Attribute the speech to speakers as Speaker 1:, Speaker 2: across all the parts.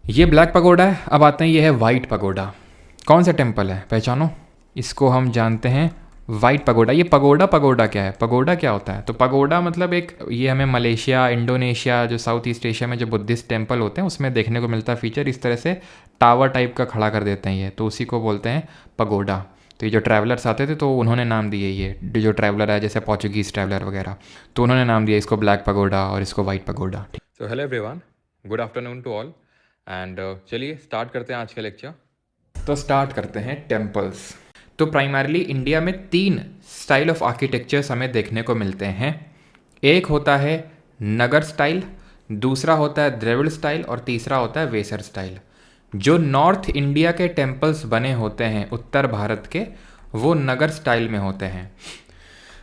Speaker 1: ये black pagoda है। अब आते हैं, ये है वाइट पगोडा। कौन सा टेम्पल है, पहचानो? इसको हम जानते हैं वाइट पगोडा। ये पगोडा पगोडा क्या है, पगोडा क्या होता है? तो पगोडा मतलब एक, ये हमें मलेशिया, इंडोनेशिया, जो साउथ ईस्ट एशिया में जो बुद्धिस्ट टेम्पल होते हैं उसमें देखने को मिलता है फीचर। इस तरह से टावर टाइप का खड़ा कर देते हैं ये, तो उसी को बोलते हैं पगोडा। तो ये जो ट्रैवलर्स आते थे तो उन्होंने नाम दिए, ये जो ट्रैवलर है जैसे पोर्चुगीज़ ट्रैवलर वगैरह, तो उन्होंने नाम दिया इसको ब्लैक पगोडा और इसको white pagoda. So hello everyone, good afternoon to all and चलिए स्टार्ट करते हैं आज का लेक्चर। तो स्टार्ट करते हैं टेम्पल्स। तो प्राइमरली इंडिया में 3 स्टाइल ऑफ आर्किटेक्चर्स हमें देखने को मिलते हैं। एक होता है नगर स्टाइल, दूसरा होता है द्रविड़ स्टाइल और तीसरा होता है वेसर स्टाइल। जो नॉर्थ इंडिया के टेम्पल्स बने होते हैं उत्तर भारत के, वो नगर स्टाइल में होते हैं।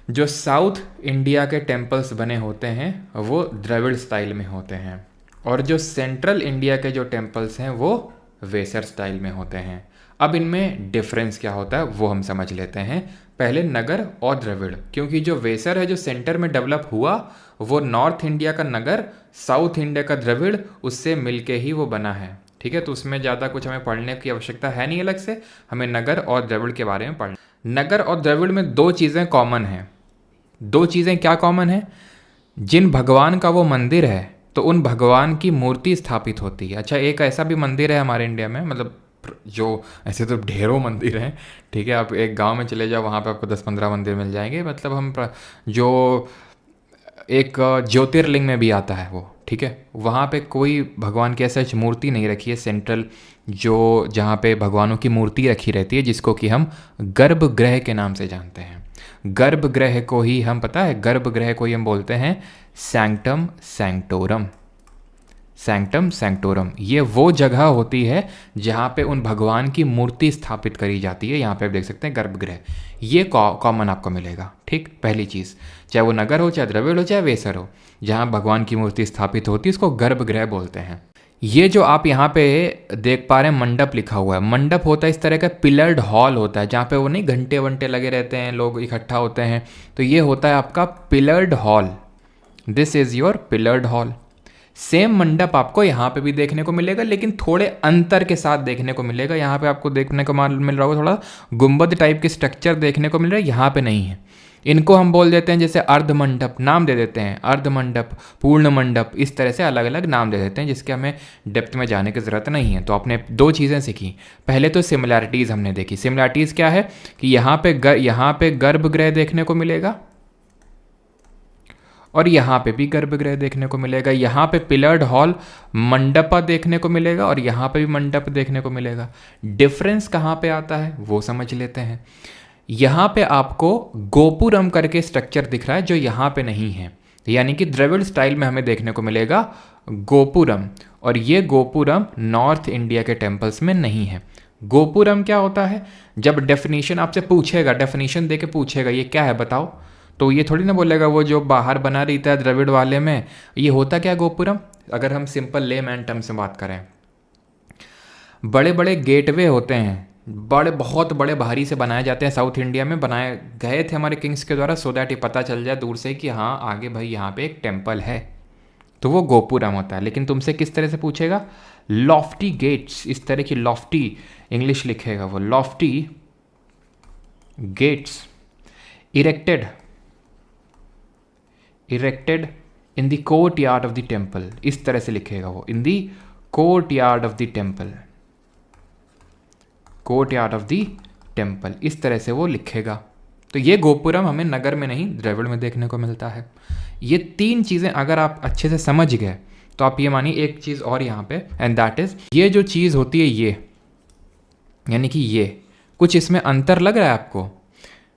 Speaker 1: जो साउथ इंडिया के टेम्पल्स बने होते हैं वो द्रविड़ स्टाइल में होते हैं, और जो सेंट्रल इंडिया के जो टेम्पल्स हैं वो वेसर स्टाइल में होते हैं। अब इनमें डिफरेंस क्या होता है वो हम समझ लेते हैं। पहले नगर और द्रविड़, क्योंकि जो वेसर है जो सेंटर में डेवलप हुआ वो नॉर्थ इंडिया का नगर, साउथ इंडिया का द्रविड़, उससे मिलके ही वो बना है। ठीक है, तो उसमें ज़्यादा कुछ हमें पढ़ने की आवश्यकता है नहीं अलग से, हमें नगर और द्रविड़ के बारे में पढ़ना। नगर और द्रविड़ में 2 चीज़ें कॉमन हैं। 2 चीज़ें क्या कॉमन है? जिन भगवान का वो मंदिर है तो उन भगवान की मूर्ति स्थापित होती है। अच्छा, एक ऐसा भी मंदिर है हमारे इंडिया में, मतलब जो ऐसे तो ढेरों मंदिर हैं, ठीक है, आप एक गांव में चले जाओ वहाँ पे आपको 10-15 मंदिर मिल जाएंगे। मतलब हम जो एक ज्योतिर्लिंग में भी आता है वो, ठीक है, वहाँ पे कोई भगवान की ऐसा मूर्ति नहीं रखी है सेंट्रल, जो जहाँ पे भगवानों की मूर्ति रखी रहती है, जिसको कि हम गर्भगृह के नाम से जानते हैं। गर्भगृह को ही हम, पता है, गर्भगृह को ही हम बोलते हैं सैंक्टम सैंक्टोरम। सैंक्टम सैंक्टोरम ये वो जगह होती है जहाँ पे उन भगवान की मूर्ति स्थापित करी जाती है। यहाँ पे आप देख सकते हैं गर्भगृह, ये कॉमन आपको मिलेगा। ठीक, पहली चीज़, चाहे वो नगर हो, चाहे द्रविड़ हो, चाहे वेसर हो, जहाँ भगवान की मूर्ति स्थापित होती है उसको गर्भगृह बोलते हैं। ये जो आप यहाँ पे देख पा रहे हैं मंडप लिखा हुआ है, मंडप होता है इस तरह का पिलर्ड हॉल होता है, जहाँ पे वो नहीं घंटे वंटे लगे रहते हैं, लोग इकट्ठा होते हैं, तो ये होता है आपका pillared hall. This is your pillared hall. Same मंडप आपको यहाँ पे भी देखने को मिलेगा, लेकिन थोड़े अंतर के साथ देखने को मिलेगा। यहाँ पे आपको देखने को मिल रहा होगा थोड़ा गुंबद टाइप के स्ट्रक्चर देखने को मिल रहा है, यहाँ पे नहीं है। इनको हम बोल देते हैं जैसे अर्ध मंडप, नाम दे देते हैं अर्ध मंडप, पूर्ण मंडप, इस तरह से अलग अलग नाम दे देते हैं, जिसके हमें डेप्थ में जाने की ज़रूरत नहीं है। तो आपने 2 चीज़ें सीखी। पहले तो सिमिलैरिटीज़ हमने देखी। सिमिलैरिटीज़ क्या है कि यहाँ पे गर्भगृह देखने को मिलेगा और यहाँ पे भी गर्भगृह देखने को मिलेगा। यहाँ पे पिलर्ड हॉल मंडपा देखने को मिलेगा और यहाँ पे भी मंडप देखने को मिलेगा। डिफरेंस कहाँ पे आता है वो समझ लेते हैं। यहाँ पे आपको गोपुरम करके स्ट्रक्चर दिख रहा है जो यहाँ पे नहीं है, यानी कि द्रविड़ स्टाइल में हमें देखने को मिलेगा गोपुरम, और ये गोपुरम नॉर्थ इंडिया के टेम्पल्स में नहीं है। गोपुरम क्या होता है? जब डेफिनेशन आपसे पूछेगा, डेफिनेशन दे के पूछेगा ये क्या है बताओ, तो ये थोड़ी ना बोलेगा वो जो बाहर बना रहता है द्रविड़ वाले में, ये होता क्या गोपुरम? अगर हम सिंपल ले मैन टर्म से बात करें, बड़े बड़े गेटवे होते हैं, बहुत बड़े भारी से बनाए जाते हैं। साउथ इंडिया में बनाए गए थे हमारे किंग्स के द्वारा, सो दैट ये पता चल जाए दूर से कि हाँ आगे भाई यहाँ पे एक टेम्पल है, तो वो गोपुरम होता है। लेकिन तुमसे किस तरह से पूछेगा? लॉफ्टी गेट्स, इस तरह की लॉफ्टी इंग्लिश लिखेगा वो, lofty gates erected in the courtyard of the temple, इस तरह से लिखेगा वो, in the courtyard of the temple, courtyard of the temple, इस तरह से वो लिखेगा। तो ये गोपुरम हमें नगर में नहीं द्रविड़ में देखने को मिलता है। ये 3 चीज़ें अगर आप अच्छे से समझ गए तो आप ये मानिए एक चीज़ और यहाँ पे, एंड दैट इज ये जो चीज़ होती है ये, यानी कि ये कुछ इसमें अंतर लग रहा है आपको?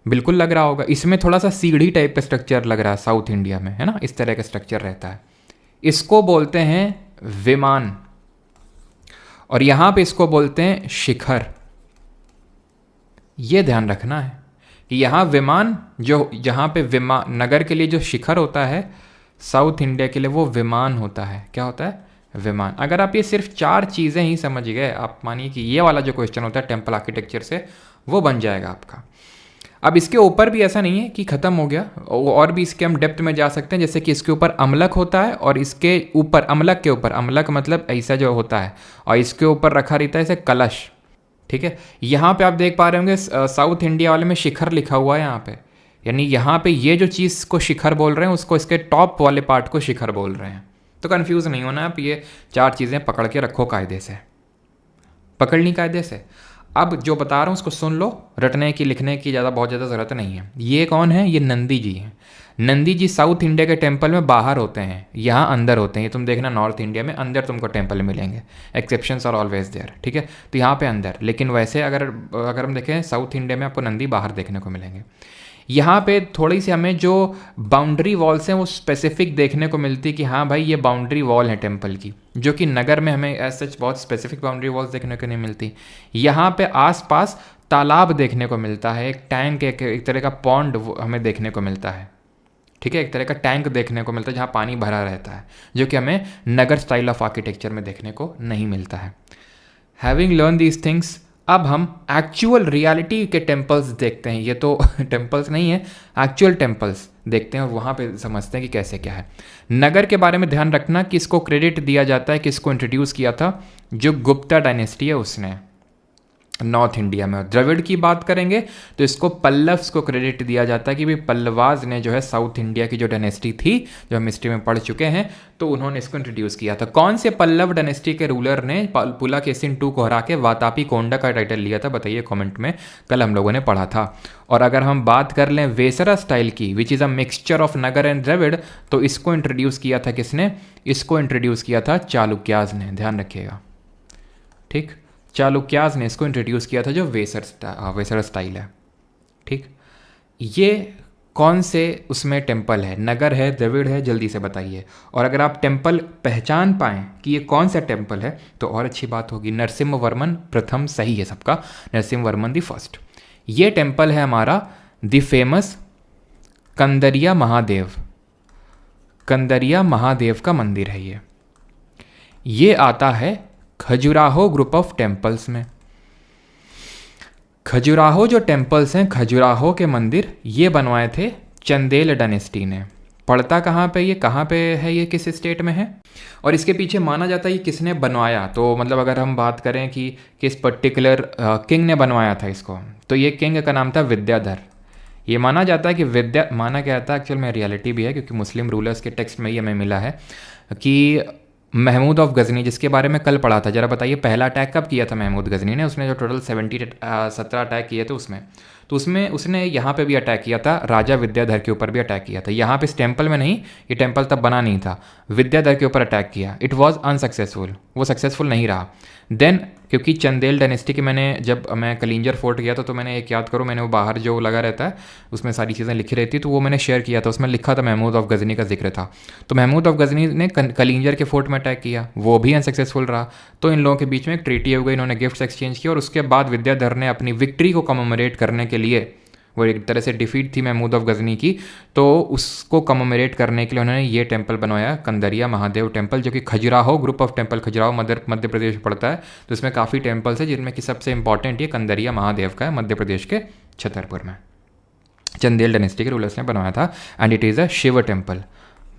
Speaker 1: बिल्कुल लग रहा होगा। इसमें थोड़ा सा सीढ़ी टाइप का स्ट्रक्चर लग रहा है साउथ इंडिया में, है ना, इस तरह का स्ट्रक्चर रहता है। इसको बोलते हैं विमान, और यहाँ पे इसको बोलते हैं शिखर। ये ध्यान रखना है कि यहाँ विमान, जो जहाँ पे विमान नगर के लिए जो शिखर होता है, साउथ इंडिया के लिए वो विमान होता है। क्या होता है? विमान। अगर आप ये सिर्फ 4 चीज़ें ही समझ गए, आप मानिए कि ये वाला जो क्वेश्चन होता है टेम्पल आर्किटेक्चर से, वो बन जाएगा आपका। अब इसके ऊपर भी ऐसा नहीं है कि ख़त्म हो गया, और भी इसके हम डेप्थ में जा सकते हैं। जैसे कि इसके ऊपर अम्लक होता है और इसके ऊपर अम्लक के ऊपर, अम्लक मतलब ऐसा जो होता है, और इसके ऊपर रखा रहता है इसे कलश। ठीक है, यहाँ पे आप देख पा रहे होंगे साउथ इंडिया वाले में शिखर लिखा हुआ है यहाँ पे, यानी यहाँ पे ये जो चीज़ को शिखर बोल रहे हैं उसको इसके टॉप वाले पार्ट को शिखर बोल रहे हैं। तो कन्फ्यूज़ नहीं होना आप, ये 4 चीज़ें पकड़ के रखो कायदे से, पकड़नी कायदे से। अब जो बता रहा हूँ उसको सुन लो, रटने की लिखने की बहुत ज़्यादा ज़रूरत नहीं है। ये कौन है? ये नंदी जी हैं। नंदी जी साउथ इंडिया के टेम्पल में बाहर होते हैं, यहाँ अंदर होते हैं। ये तुम देखना नॉर्थ इंडिया में अंदर तुमको टेम्पल मिलेंगे, एक्सेप्शंस आर ऑलवेज देयर। ठीक है, तो यहाँ पे अंदर, लेकिन वैसे अगर हम देखें साउथ इंडिया में आपको नंदी बाहर देखने को मिलेंगे। यहाँ पे थोड़ी सी हमें जो बाउंड्री वॉल्स हैं वो स्पेसिफिक देखने को मिलती है कि हाँ भाई ये बाउंड्री वॉल है टेम्पल की, जो कि नगर में हमें एज सच बहुत स्पेसिफिक बाउंड्री वॉल्स देखने को नहीं मिलती। यहाँ पे आसपास तालाब देखने को मिलता है, एक टैंक, एक तरह का पॉन्ड हमें देखने को मिलता है। ठीक है, एक तरह का टैंक देखने को मिलता है जहाँ पानी भरा रहता है, जो कि हमें नगर स्टाइल ऑफ आर्किटेक्चर में देखने को नहीं मिलता है। हैविंग लर्न दीज थिंग्स, अब हम एक्चुअल रियलिटी के टेम्पल्स देखते हैं। ये तो टेम्पल्स नहीं है, एक्चुअल टेम्पल्स देखते हैं और वहाँ पे समझते हैं कि कैसे क्या है। नगर के बारे में ध्यान रखना कि इसको क्रेडिट दिया जाता है, किसको इंट्रोड्यूस किया था, जो गुप्ता डायनेस्टी है उसने नॉर्थ इंडिया में। द्रविड़ की बात करेंगे तो इसको पल्लव्स को क्रेडिट दिया जाता है कि भाई पल्लवाज ने जो है साउथ इंडिया की जो डायनेस्टी थी, जो हम हिस्ट्री में पढ़ चुके हैं, तो उन्होंने इसको इंट्रोड्यूस किया था। कौन से पल्लव डायनेस्टी के रूलर ने पुलाकेशिन II को हरा के वातापी कोंडा का टाइटल लिया था? बताइए कमेंट में, कल हम लोगों ने पढ़ा था। और अगर हम बात कर लें वेसरा स्टाइल की, which is a mixture of Nagara and Dravida, तो इसको इंट्रोड्यूस किया था किसने? इसको इंट्रोड्यूस किया था चालुक्याज ने, ध्यान रखिएगा। ठीक, चालुक्याज ने इसको इंट्रोड्यूस किया था, जो वेसर स्टाइल है। ठीक, ये कौन से उसमें टेम्पल है? नगर है, द्रविड़ है? जल्दी से बताइए। और अगर आप टेम्पल पहचान पाएँ कि ये कौन सा टेम्पल है तो और अच्छी बात होगी। नरसिम्हवर्मन प्रथम सही है सबका, नरसिम्हवर्मन द फर्स्ट। ये टेम्पल है हमारा द फेमस कंदरिया महादेव। कंदरिया महादेव का मंदिर है ये आता है खजुराहो ग्रुप ऑफ टेम्पल्स में। खजुराहो जो टेम्पल्स हैं, खजुराहो के मंदिर, ये बनवाए थे चंदेल डायनेस्टी ने। पड़ता कहाँ पे, ये कहाँ पे है, ये किस स्टेट में है, और इसके पीछे माना जाता है ये किसने बनवाया? तो मतलब अगर हम बात करें कि किस पर्टिकुलर किंग ने बनवाया था इसको, तो ये किंग का नाम था विद्याधर। ये माना जाता है कि माना क्या था, एक्चुअल में रियलिटी भी है क्योंकि मुस्लिम रूलर्स के टेक्स्ट में ही हमें मिला है कि महमूद ऑफ गजनी, जिसके बारे में कल पढ़ा था, जरा बताइए पहला अटैक कब किया था महमूद गजनी ने? उसने जो टोटल 17 अटैक किए थे उसमें उसने यहाँ पे भी अटैक किया था, राजा विद्याधर के ऊपर भी अटैक किया था। यहाँ पे इस टेम्पल में नहीं, ये टेम्पल तब बना नहीं था, विद्याधर के ऊपर अटैक किया। इट वॉज अनसक्सेसफुल, वो सक्सेसफुल नहीं रहा। देन क्योंकि चंदेल डायनेस्टी के जब मैं कलिंजर फोर्ट गया था तो मैंने एक याद करो, मैंने वो बाहर जो लगा रहता है उसमें सारी चीज़ें लिखी रहती, तो वो मैंने शेयर किया था, उसमें लिखा था महमूद ऑफ गजनी का जिक्र था। तो महमूद ऑफ गजनी ने कलिंजर के फोर्ट में अटैक किया, वो भी अनसक्सेसफुल रहा। तो इन लोगों के बीच में एक ट्रीटी हो गई, इन्होंने गिफ्ट्स एक्सचेंज किया और उसके बाद विद्याधर ने अपनी विक्ट्री को कमेमोरेट करने के लिए, वो एक तरह से डिफीट थी महमूद ऑफ गजनी की, तो उसको कमेमोरेट करने के लिए उन्होंने ये टेम्पल बनवाया, कंदरिया महादेव टेम्पल, जो कि Khajuraho group of temple, Khajuraho Madhya Pradesh में पड़ता है। तो इसमें काफ़ी टेम्पल्स है जिनमें कि सबसे इंपॉर्टेंट ये कंदरिया महादेव का है, मध्य प्रदेश के छतरपुर में। चंदेल डायनेस्टी के रूलर्स ने बनवाया था and it is a Shiva temple,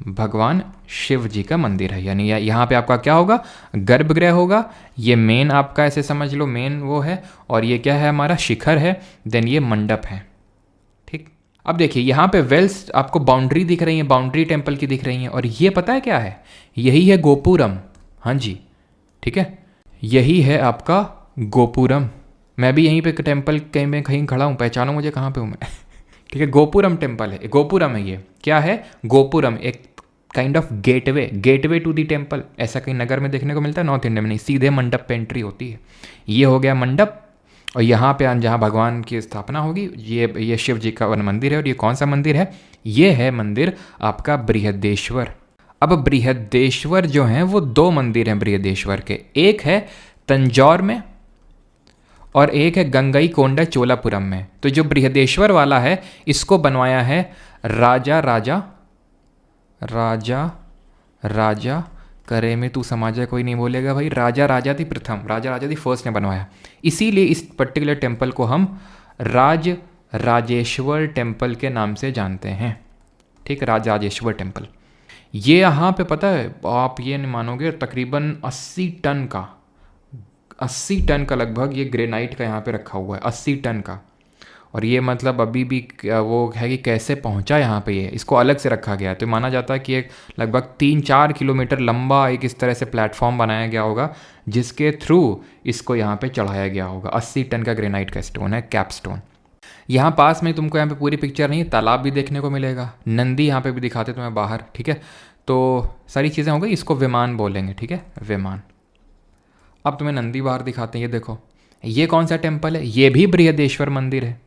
Speaker 1: भगवान शिव जी का मंदिर है। यानी यहाँ पे आपका क्या होगा, गर्भगृह होगा, ये मेन आपका ऐसे समझ लो मेन वो है, और ये क्या है हमारा शिखर है, देन ये मंडप है। ठीक, अब देखिए यहाँ पे वेल्स आपको बाउंड्री दिख रही है, बाउंड्री टेम्पल की दिख रही है, और ये पता है क्या है, यही है गोपुरम। हाँ जी, ठीक है, यही है आपका गोपुरम। मैं भी यहीं पे टेम्पल कहीं खड़ा हूँ, पहचानो मुझे कहाँ पे हूँ मैं। ठीक है, गोपुरम टेम्पल है, गोपुरम है ये। क्या है गोपुरम? एक kind of gateway to the temple. ऐसा कहीं नगर में देखने को मिलता है, नॉर्थ इंडिया में नहीं, सीधे मंडप पे एंट्री होती है। ये हो गया मंडप, और यहाँ पे जहाँ भगवान की स्थापना होगी, ये शिव जी का वन मंदिर है। और ये कौन सा मंदिर है? ये है मंदिर आपका बृहदेश्वर। अब बृहदेश्वर जो हैं वो 2 मंदिर हैं बृहदेश्वर के, एक है तंजौर में और एक है गंगई कोंडा चोलापुरम में। तो जो बृहदेश्वर वाला है इसको बनवाया है राजा करे में तू समाजा कोई नहीं बोलेगा भाई, राजा दी फर्स्ट ने बनवाया। इसीलिए इस पर्टिकुलर टेम्पल को हम राजेश्वर टेम्पल के नाम से जानते हैं। ठीक, राजेश्वर टेम्पल। ये यहाँ पे पता है, आप ये नहीं मानोगे, तकरीबन 80 टन का लगभग ये ग्रेनाइट का यहाँ पे रखा हुआ है, 80 टन का। और ये मतलब अभी भी वो है कि कैसे पहुँचा यहाँ पे, ये इसको अलग से रखा गया है। तो माना जाता है कि एक लगभग 3-4 किलोमीटर लंबा एक इस तरह से प्लेटफॉर्म बनाया गया होगा जिसके थ्रू इसको यहाँ पे चढ़ाया गया होगा। 80 टन का ग्रेनाइट का स्टोन है, कैप स्टोन। यहाँ पास में तुमको यहाँ पे पूरी पिक्चर नहीं, तालाब भी देखने को मिलेगा, नंदी यहाँ पे भी दिखाते तुम्हें बाहर। ठीक है, तो सारी चीज़ें हो गई। इसको विमान बोलेंगे। ठीक है, विमान। अब तुम्हें नंदी बाहर दिखाते हैं। ये देखो, ये कौन सा टेम्पल है? ये भी बृहदेश्वर मंदिर है,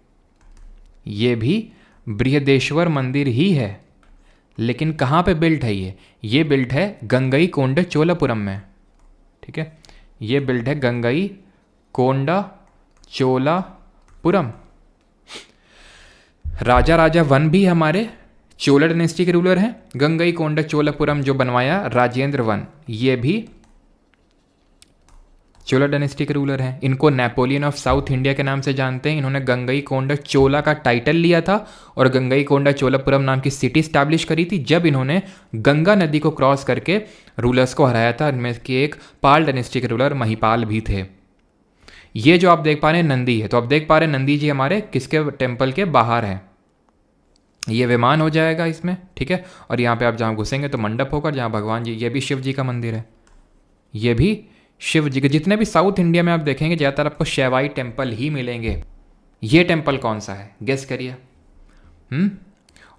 Speaker 1: ये भी बृहदेश्वर मंदिर ही है। लेकिन कहाँ पे बिल्ट है ये बिल्ट है गंगई कोंड चोलापुरम में। ठीक है, ये बिल्ट है गंगई कोंडा चोलापुरम। राजा वन भी हमारे चोला डायनेस्टी के रूलर हैं। गंगई कोंडा चोलापुरम जो बनवाया राजेंद्र वन, ये भी चोला डायनेस्टी के रूलर हैं। इनको नेपोलियन ऑफ साउथ इंडिया के नाम से जानते हैं। इन्होंने गंगई कोंडा चोला का टाइटल लिया था और गंगई कोंडा चोलापुरम नाम की सिटी स्टैब्लिश करी थी जब इन्होंने गंगा नदी को क्रॉस करके रूलर्स को हराया था। इनमें के एक पाल डायनेस्टी के रूलर महिपाल भी थे। ये जो आप देख पा रहे हैं नंदी है, तो आप देख पा रहे हैं नंदी जी हमारे किसके टेम्पल के बाहर है। ये विमान हो जाएगा इसमें। ठीक है, और यहाँ पे आप जहाँ घुसेंगे तो मंडप होकर जहाँ भगवान जी, ये भी शिव जी का मंदिर है। ये भी शिव जी के, जितने भी साउथ इंडिया में आप देखेंगे ज़्यादातर आपको शैवाई टेम्पल ही मिलेंगे। ये टेम्पल कौन सा है, गेस करिए।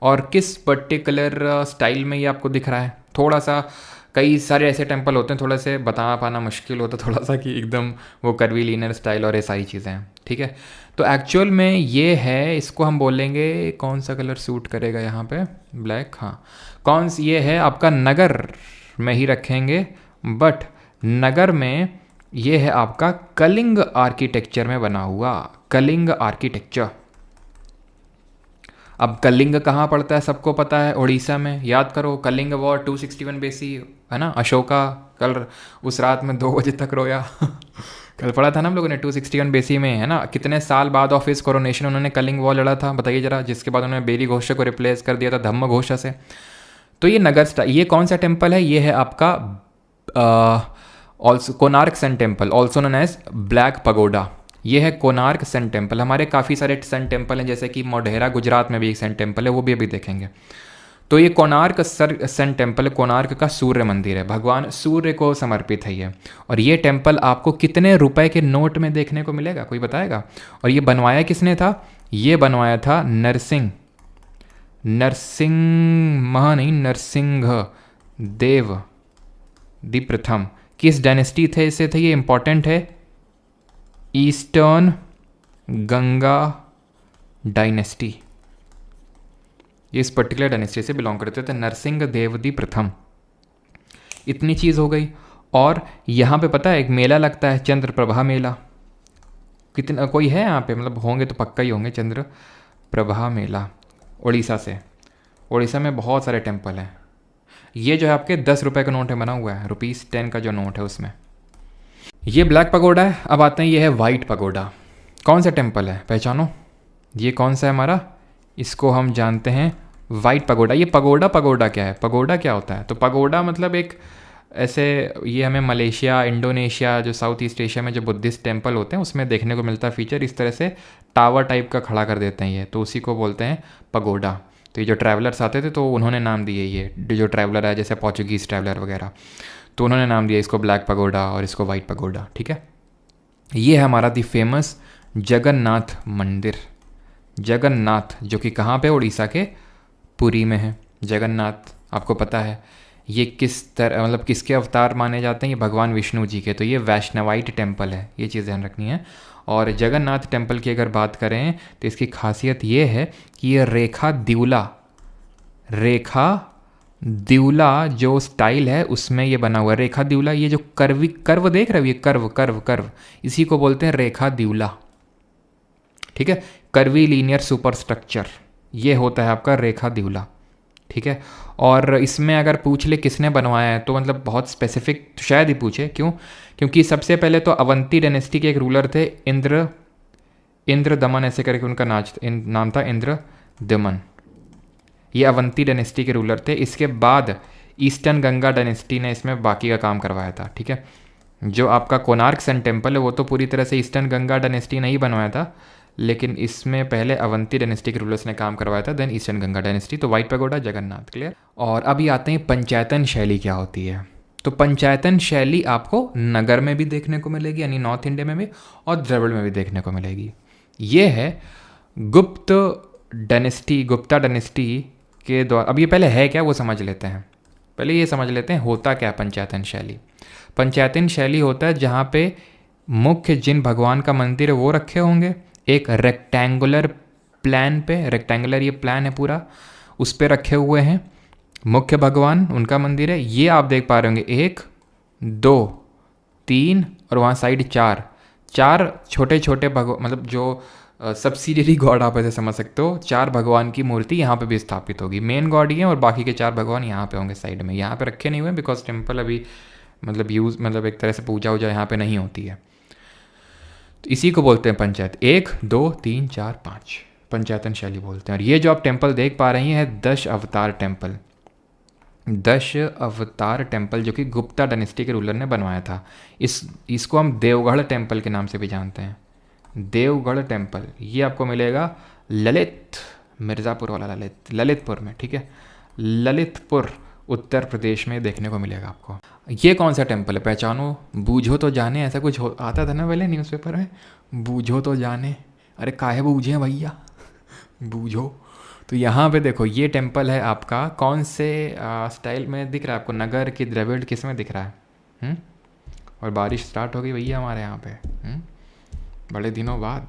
Speaker 1: और किस पर्टिकुलर स्टाइल में ये आपको दिख रहा है? थोड़ा सा, कई सारे ऐसे टेम्पल होते हैं थोड़ा से बता पाना मुश्किल होता है थोड़ा सा कि एकदम वो कर्वी लीनियर स्टाइल और ये सारी चीज़ें हैं। ठीक है, तो एक्चुअल में ये है, इसको हम बोलेंगे, कौन सा कलर सूट करेगा यहाँ पे? ब्लैक। हाँ, कौन सी? ये है आपका नगर में ही रखेंगे, बट नगर में ये है आपका कलिंग आर्किटेक्चर में बना हुआ, कलिंग आर्किटेक्चर। अब कलिंग कहाँ पड़ता है सबको पता है, उड़ीसा में। याद करो, कलिंग वॉर 261 BC है ना। अशोका कल उस रात में 2 बजे तक रोया कल पढ़ा था ना हम लोगों ने 261 BC में, है ना। कितने साल बाद ऑफ हिज कोरोनेशन उन्होंने कलिंग वॉर लड़ा था, बताइए जरा। जिसके बाद उन्होंने बेरी घोषा को रिप्लेस कर दिया था धम्म घोषा से। तो ये नगर स्टाइल, ये कौन सा टेम्पल है? ये है आपका also Konark sun temple, also known as black pagoda. ये है कोणार्क सन टेम्पल। हमारे काफ़ी सारे सन टेम्पल हैं, जैसे कि मोढेरा गुजरात में भी एक सन टेम्पल है, वो भी अभी देखेंगे। तो ये कोणार्क सन टेम्पल, कोणार्क का सूर्य मंदिर है, भगवान सूर्य को समर्पित है ये। और ये टेम्पल आपको कितने रुपए के नोट में देखने को मिलेगा, कोई बताएगा? और ये बनवाया किसने था? ये बनवाया था नरसिंह देव दी प्रथम। किस डायनेस्टी थे से थे ये? इंपॉर्टेंट है, ईस्टर्न गंगा डायनेस्टी। ये इस पर्टिकुलर डायनेस्टी से बिलोंग करते थे, नरसिंह देव दी प्रथम। इतनी चीज़ हो गई। और यहाँ पे पता है एक मेला लगता है, चंद्र प्रभा मेला। कितना कोई है यहाँ पे? मतलब होंगे तो पक्का ही होंगे। चंद्र प्रभा मेला उड़ीसा से। उड़ीसा में बहुत सारे टेम्पल हैं। ये जो है आपके 10 रुपये का नोट है, बना हुआ है ₹10 का जो नोट है उसमें। ये ब्लैक पगोडा है। अब आते हैं, ये है वाइट पगोडा। कौन सा टेम्पल है, पहचानो? ये कौन सा है हमारा? इसको हम जानते हैं वाइट पगोडा। ये पगोडा क्या है? पगोडा क्या होता है? तो पगोडा मतलब एक ऐसे, ये हमें मलेशिया, इंडोनेशिया, जो साउथ ईस्ट एशिया में जो बुद्धिस्ट टेम्पल होते हैं उसमें देखने को मिलता है फीचर। इस तरह से टावर टाइप का खड़ा कर देते हैं ये, तो उसी को बोलते हैं पगोडा। तो ये जो ट्रैवलर्स आते थे तो उन्होंने नाम दिए, ये जो ट्रैवलर है जैसे पोर्चुगीज़ ट्रैवलर वगैरह, तो उन्होंने नाम दिया इसको ब्लैक पगोडा और इसको वाइट पगोडा। ठीक है, ये है हमारा दी फेमस जगन्नाथ मंदिर। जगन्नाथ जो कि कहाँ पे? उड़ीसा के पुरी में है। जगन्नाथ आपको पता है ये किस तरह, मतलब किसके अवतार माने जाते हैं? ये भगवान विष्णु जी के। तो ये वैष्णवाइट टेम्पल है, ये चीज़ ध्यान रखनी है। और जगन्नाथ टेम्पल की अगर बात करें तो इसकी खासियत ये है कि ये रेखा दिवला जो स्टाइल है उसमें ये बना हुआ है। रेखा दिवला, ये जो कर्व देख रहे हो, ये कर्व, इसी को बोलते हैं रेखा दिवला। ठीक है, कर्वी लीनियर सुपर स्ट्रक्चर, ये होता है आपका रेखा दिवला। ठीक है, और इसमें अगर पूछ ले किसने बनवाया है तो मतलब बहुत स्पेसिफिक तो शायद ही पूछे। क्यों? क्योंकि सबसे पहले तो अवंती डायनेस्टी के एक रूलर थे इंद्र दमन ऐसे करके उनका नाम था, इंद्र दमन। ये अवंती डायनेस्टी के रूलर थे। इसके बाद ईस्टर्न गंगा डायनेस्टी ने इसमें बाकी का काम करवाया था, ठीक है। जो आपका कोणार्क सन टेम्पल है वो तो पूरी तरह से ईस्टर्न गंगा डायनेस्टी ने ही बनवाया था, लेकिन इसमें पहले अवंती डायनेस्टी के रूलर्स ने काम करवाया था, देन ईस्टर्न गंगा डायनेस्टी। तो वाइट पैगोडा, जगन्नाथ, क्लियर। और अभी आते हैं पंचायतन शैली क्या होती है। तो पंचायतन शैली आपको नगर में भी देखने को मिलेगी, यानी नॉर्थ इंडिया में भी, और द्रविड़ में भी देखने को मिलेगी। ये है गुप्त डायनेस्टी, गुप्ता डायनेस्टी के द्वारा। अब ये पहले है क्या वो समझ लेते हैं, पहले ये समझ लेते हैं होता क्या पंचायतन शैली। पंचायतन शैली होता है जहाँ पे मुख्य जिन भगवान का मंदिर है वो रखे होंगे एक रेक्टेंगुलर प्लान पे, रेक्टेंगुलर ये प्लान है पूरा, उस पे रखे हुए हैं मुख्य भगवान, उनका मंदिर है। ये आप देख पा रहे होंगे 1 2 3 और वहाँ साइड 4 छोटे छोटे भगवान, मतलब जो सब्सिडियरी गॉड आप ऐसे समझ सकते हो। 4 भगवान की मूर्ति यहाँ पे भी स्थापित होगी, मेन गॉड ही है और बाकी के 4 भगवान यहाँ पे होंगे साइड में। यहाँ पे रखे नहीं हुए बिकॉज टेम्पल अभी मतलब एक तरह से पूजा वूजा यहाँ पे नहीं होती है। तो इसी को बोलते हैं पंचायत। 1 2 3 4 5 पंचायतन शैली बोलते हैं। और ये जो आप टेम्पल देख पा रही हैं 10 अवतार टेम्पल, 10 अवतार टेम्पल जो कि गुप्ता डायनेस्टी के रूलर ने बनवाया था। इसको हम देवगढ़ टेम्पल के नाम से भी जानते हैं, देवगढ़ टेम्पल। ये आपको मिलेगा ललित, मिर्ज़ापुर वाला ललितपुर में, ठीक है, ललितपुर उत्तर प्रदेश में देखने को मिलेगा आपको। ये कौन सा टेम्पल है, पहचानो, बूझो तो जाने, ऐसा कुछ आता था ना पहले न्यूज़पेपर में, बूझो तो जाने। अरे काहे बूझे भैया, बूझो। तो यहाँ पे देखो ये टेम्पल है आपका, कौन से स्टाइल में दिख रहा है आपको, नगर की, द्रविड़, किस में दिख रहा है? और बारिश स्टार्ट हो गई भैया हमारे यहाँ पे, बड़े दिनों बाद।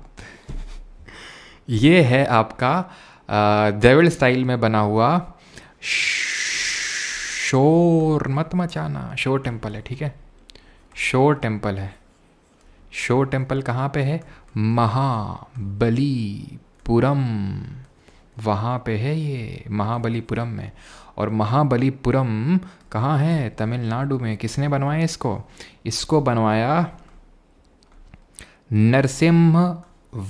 Speaker 1: ये है आपका द्रविड़ स्टाइल में बना हुआ, शोर मत मचाना, शोर टेम्पल है, ठीक है, शोर टेम्पल है। शोर टेम्पल कहाँ पे है? महाबलीपुरम, वहाँ पे है ये, महाबलीपुरम में। और महाबलीपुरम कहाँ है? तमिलनाडु में। किसने बनवाया इसको? इसको बनवाया नरसिम्ह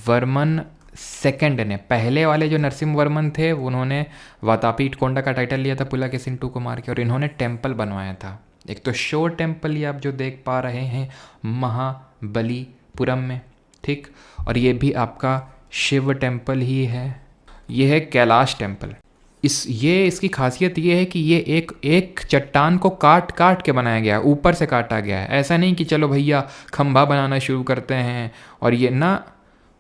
Speaker 1: वर्मन सेकंड ने। पहले वाले जो नरसिम्ह वर्मन थे उन्होंने वातापी इटकोंडा का टाइटल लिया था पुलकेशिन II को मार के, और इन्होंने टेम्पल बनवाया था। एक तो शोर टेम्पल ये आप जो देख पा रहे हैं महाबलीपुरम में, ठीक। और ये भी आपका शिव टेम्पल ही है। ये है कैलाश टेम्पल। इसकी खासियत ये है कि ये एक चट्टान को काट काट के बनाया गया है, ऊपर से काटा गया है। ऐसा नहीं कि चलो भैया खंभा बनाना शुरू करते हैं और ये ना,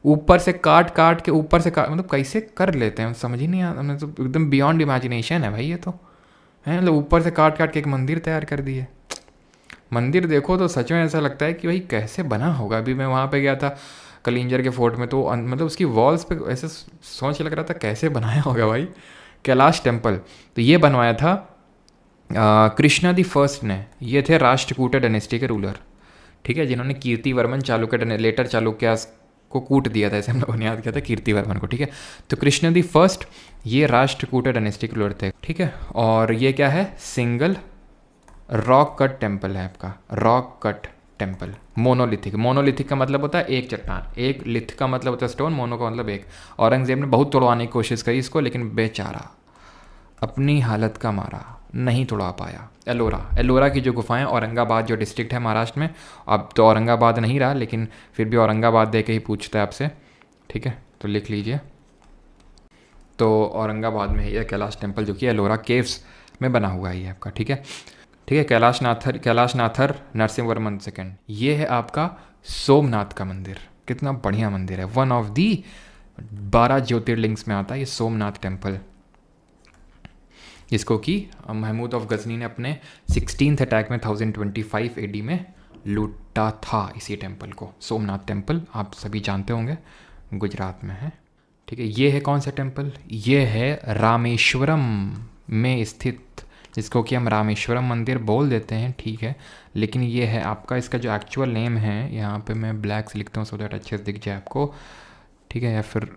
Speaker 1: ऊपर से काट काट के, ऊपर से मतलब कैसे कर लेते हैं समझ ही नहीं आता। मतलब तो एकदम बियॉन्ड इमेजिनेशन है भाई ये तो, है मतलब ऊपर से काट काट के एक मंदिर तैयार कर दिए। मंदिर देखो तो सच में ऐसा लगता है कि भाई कैसे बना होगा। अभी मैं वहाँ पे गया था कलिंजर के फोर्ट में, तो मतलब उसकी वॉल्स पे ऐसे सोच लग रहा था कैसे बनाया होगा भाई। कैलाश टेम्पल तो ये बनवाया था कृष्णा दी फर्स्ट ने। ये थे राष्ट्रकूट डायनेस्टी के रूलर, ठीक है, जिन्होंने कीर्तिवर्मन चालुक्य, लेटर चालुक्य को कूट दिया था, ऐसे हम लोगों ने याद किया था कीर्तिवर्मन को, ठीक है। तो कृष्ण दी फर्स्ट ये राष्ट्रकूट डायनेस्टी के रूलर थे, ठीक है। और ये क्या है? सिंगल रॉक कट टेम्पल है आपका, rock cut temple. Monolithic, monolithic का मतलब होता है एक चट्टान, एक लिथ का मतलब होता है स्टोन, मोनो का मतलब एक। औरंगजेब ने बहुत तोड़वाने की कोशिश करी इसको, लेकिन बेचारा अपनी हालत का मारा नहीं तोड़ा पाया। एलोरा की जो गुफाएं, औरंगाबाद जो डिस्ट्रिक्ट है महाराष्ट्र में, अब तो औरंगाबाद नहीं रहा लेकिन फिर भी औरंगाबाद दे के ही पूछता है आपसे, ठीक है, तो लिख लीजिए। तो औरंगाबाद में है ये कैलाश टेम्पल जो कि एलोरा केव्स में बना हुआ है ये आपका, ठीक है, ठीक है। कैलाशनाथर नरसिम्हवर्मन सेकंड। ये है आपका सोमनाथ का मंदिर। कितना बढ़िया मंदिर है, वन ऑफ दी 12 ज्योतिर्लिंग्स में आता है ये सोमनाथ टेम्पल, जिसको कि महमूद ऑफ गजनी ने अपने 16th अटैक में 1025 AD में लूटा था इसी टेम्पल को। सोमनाथ टेम्पल आप सभी जानते होंगे, गुजरात में है, ठीक है। ये है कौन सा टेम्पल? ये है रामेश्वरम में स्थित, जिसको कि हम रामेश्वरम मंदिर बोल देते हैं, ठीक है, लेकिन ये है आपका, इसका जो एक्चुअल नेम है यहाँ पे मैं ब्लैक से लिखता हूँ सो दैट अच्छे से दिख जाए आपको, ठीक है। या फिर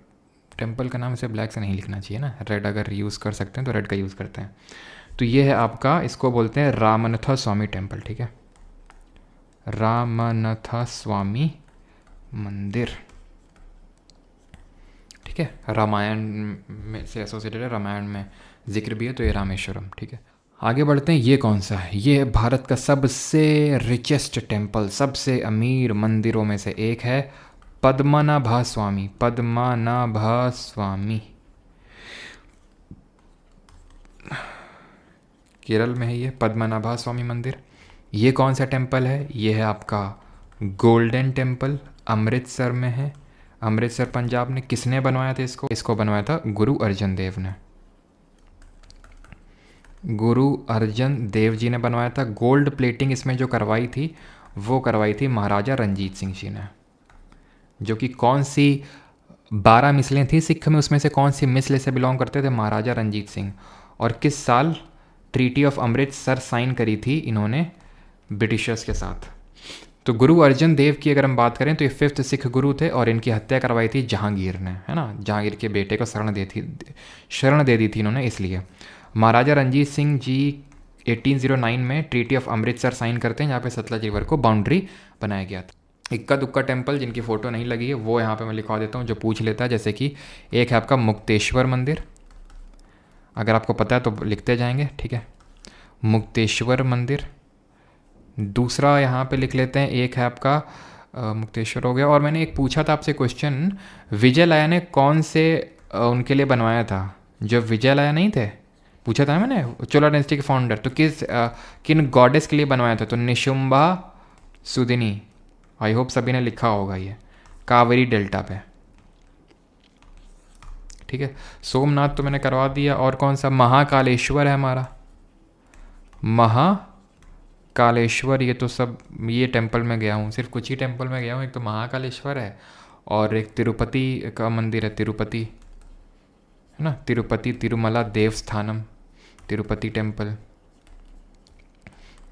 Speaker 1: टेम्पल का नाम इसे ब्लैक से नहीं लिखना चाहिए ना, रेड अगर यूज़ कर सकते हैं तो रेड का यूज़ करते हैं। तो ये है आपका, इसको बोलते हैं रामनाथ स्वामी टेम्पल, ठीक है, रामनाथ स्वामी मंदिर। ठीक है, रामायण में से एसोसिएटेड है, रामायण में जिक्र भी है, तो ये रामेश्वरम। ठीक है, आगे बढ़ते हैं। ये कौन सा है? ये है भारत का सबसे रिचेस्ट टेम्पल, सबसे अमीर मंदिरों में से एक है, पद्मनाभा स्वामी। पद्मनाभा स्वामी केरल में है ये पद्मनाभा स्वामी मंदिर। ये कौन सा टेम्पल है? ये है आपका गोल्डन टेम्पल, अमृतसर में है, अमृतसर पंजाब ने। किसने बनवाया था इसको? इसको बनवाया था गुरु अर्जन देव ने। गुरु अर्जन देव जी ने बनवाया था। गोल्ड प्लेटिंग इसमें जो करवाई थी वो करवाई थी महाराजा रंजीत सिंह जी ने। जो कि कौन सी 12 मिसलें थी सिख में, उसमें से कौन सी मिसले से बिलोंग करते थे? महाराजा रंजीत सिंह। और किस साल ट्रीटी ऑफ अमृतसर साइन करी थी इन्होंने ब्रिटिशर्स के साथ? तो गुरु अर्जन देव की अगर हम बात करें तो ये 5th सिख गुरु थे और इनकी हत्या करवाई थी जहांगीर ने, है ना। जहांगीर के बेटे को शरण दे दी थी इन्होंने, इसलिए। महाराजा रंजीत सिंह जी 1809 में ट्रीटी ऑफ अमृतसर साइन करते हैं, जहाँ पे सतलज रिवर को बाउंड्री बनाया गया था। इक्का दुक्का टेम्पल जिनकी फ़ोटो नहीं लगी है वो यहाँ पे मैं लिखवा देता हूँ, जो पूछ लेता है। जैसे कि एक है आपका मुक्तेश्वर मंदिर, अगर आपको पता है तो लिखते जाएंगे, ठीक है। मुक्तेश्वर मंदिर। दूसरा यहाँ पे लिख लेते हैं, एक है आपका मुक्तेश्वर हो गया। और मैंने एक पूछा था आपसे क्वेश्चन, विजय लाया ने कौन से उनके लिए बनवाया था? जब विजय लाया नहीं थे, पूछा था मैंने, चोला डायनेस्टी के फाउंडर, तो किन गॉडेस के लिए बनवाया था? तो निशुम्भा सुदिनी। आई होप सभी ने लिखा होगा ये, कावेरी डेल्टा पे, ठीक है। सोमनाथ तो मैंने करवा दिया। और कौन सा? महाकालेश्वर है हमारा, महाकालेश्वर। ये तो सब ये टेम्पल में गया हूँ, सिर्फ कुछ ही टेम्पल में गया हूँ। एक तो महाकालेश्वर है और एक तिरुपति का मंदिर है, तिरुपति, है ना, तिरुपति तिरुमला देवस्थानम, तिरुपति टेम्पल।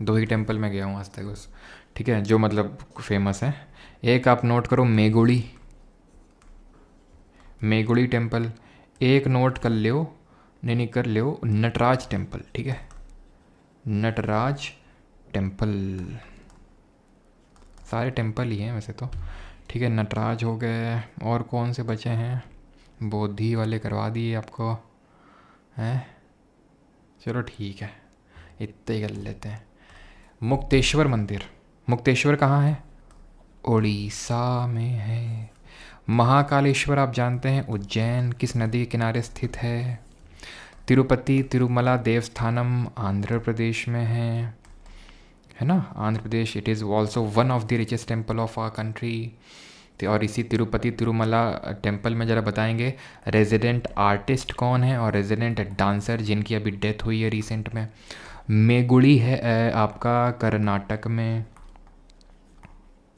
Speaker 1: 2 ही टेम्पल में गया हूँ आज तक बस, ठीक है, जो मतलब फेमस है। एक आप नोट करो, मेगुड़ी, मेगुड़ी टेम्पल। एक नोट कर लो, नहीं कर लो, नटराज टेम्पल, ठीक है, नटराज टेम्पल। सारे टेम्पल ही हैं वैसे तो, ठीक है। नटराज हो गए, और कौन से बचे हैं? बोधि वाले करवा दिए आपको, हैं, चलो ठीक है, इतने ही कर लेते हैं। मुक्तेश्वर मंदिर, मुक्तेश्वर कहाँ है? उड़ीसा में है। महाकालेश्वर आप जानते हैं उज्जैन किस नदी के किनारे स्थित है? तिरुपति तिरुमला देवस्थानम आंध्र प्रदेश में है ना, Andhra Pradesh. It is also one of the richest temple of our country. और इसी तिरुपति तिरुमला टेम्पल में ज़रा बताएंगे रेजिडेंट आर्टिस्ट कौन है और रेजिडेंट डांसर जिनकी अभी डेथ हुई है रिसेंट में? मेगुड़ी है आपका कर्नाटक में,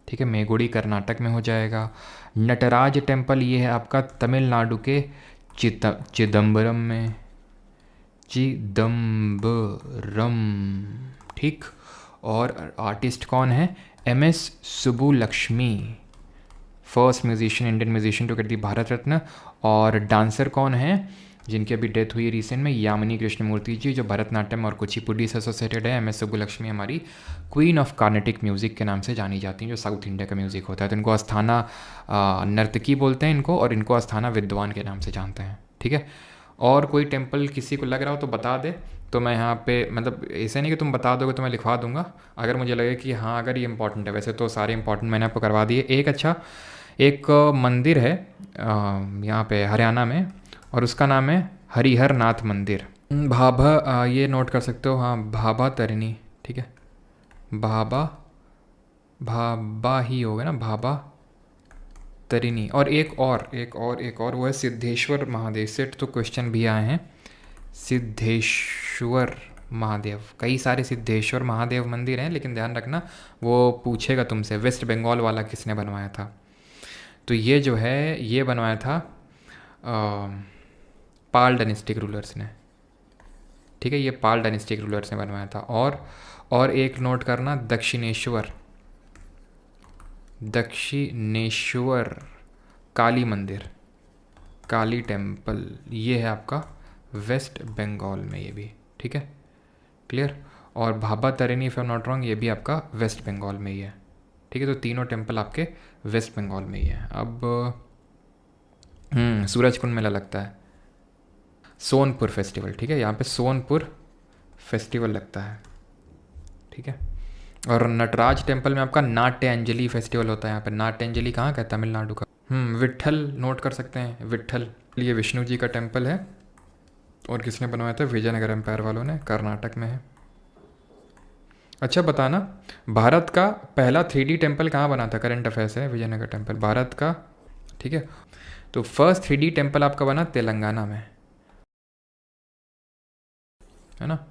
Speaker 1: ठीक है, मेगुड़ी कर्नाटक में हो जाएगा। नटराज टेम्पल ये है आपका तमिलनाडु के चिदम्बरम में, चिदम्बरम, ठीक। और आर्टिस्ट कौन है? MS Subbulakshmi, first musician, Indian musician to get the Bharat Ratna. और डांसर कौन है जिनकी अभी डेथ हुई रिसेंट में? यामिनी कृष्णमूर्ति जी, जो भरतनाट्यम और कुचिपुड़ी से एसोसिएटेड है। MS सुब्बुलक्ष्मी हमारी क्वीन ऑफ कार्नेटिक म्यूज़िक के नाम से जानी जाती हैं, जो साउथ इंडिया का म्यूज़िक होता है। तो इनको अस्थाना नर्तकी बोलते हैं इनको, और इनको अस्थाना विद्वान के नाम से जानते हैं, ठीक है। और कोई टेम्पल किसी को लग रहा हो तो बता दे, तो मैं यहाँ पे, मतलब ऐसे नहीं कि तुम बता दोगे तो मैं लिखवा दूंगा, अगर मुझे लगे कि हाँ अगर ये इंपॉर्टेंट है। वैसे तो सारे इंपॉर्टेंट मैंने आपको करवा दिए। एक मंदिर है यहाँ पे हरियाणा में, और उसका नाम है हरिहर नाथ मंदिर। भाभा, ये नोट कर सकते हो, हाँ, भाभा तरिणी, ठीक है, भाभा ही होगा ना, भाभा तरिणी। और एक और वो है सिद्धेश्वर महादेव। सेट तो क्वेश्चन भी आए हैं, सिद्धेश्वर महादेव। कई सारे सिद्धेश्वर महादेव मंदिर हैं, लेकिन ध्यान रखना वो पूछेगा तुमसे वेस्ट बंगाल वाला किसने बनवाया था। तो ये जो है ये बनवाया था पाल डायनेस्टिक रूलर्स ने, ठीक है, ये पाल डायनेस्टिक रूलर्स ने बनवाया था। और एक नोट करना, दक्षिणेश्वर काली मंदिर, काली टेम्पल, ये है आपका वेस्ट बंगाल में, ये भी ठीक है, क्लियर। और Bhabha Tarini if I am not wrong, ये भी आपका वेस्ट बंगाल में ही है, ठीक है। तो तीनों टेम्पल आपके वेस्ट बंगाल में ही है। अब सूरज कुंड मेला लगता है। सोनपुर फेस्टिवल, ठीक है, यहाँ पे सोनपुर फेस्टिवल लगता है, ठीक है। और नटराज टेम्पल में आपका नाट्यांजलि फेस्टिवल होता है। यहाँ पे नाट्यांजलि कहाँ का है? तमिलनाडु का। विट्ठल नोट कर सकते हैं, विट्ठल ये विष्णु जी का टेम्पल है। और किसने बनवाया था? विजयनगर एम्पायर वालों ने, कर्नाटक में है। अच्छा बताना, भारत का पहला 3D टेम्पल कहाँ बना था? करंट अफेयर्स है, विजयनगर टेम्पल भारत का, ठीक है। तो फर्स्ट 3D टेम्पल आपका बना तेलंगाना में, है ना।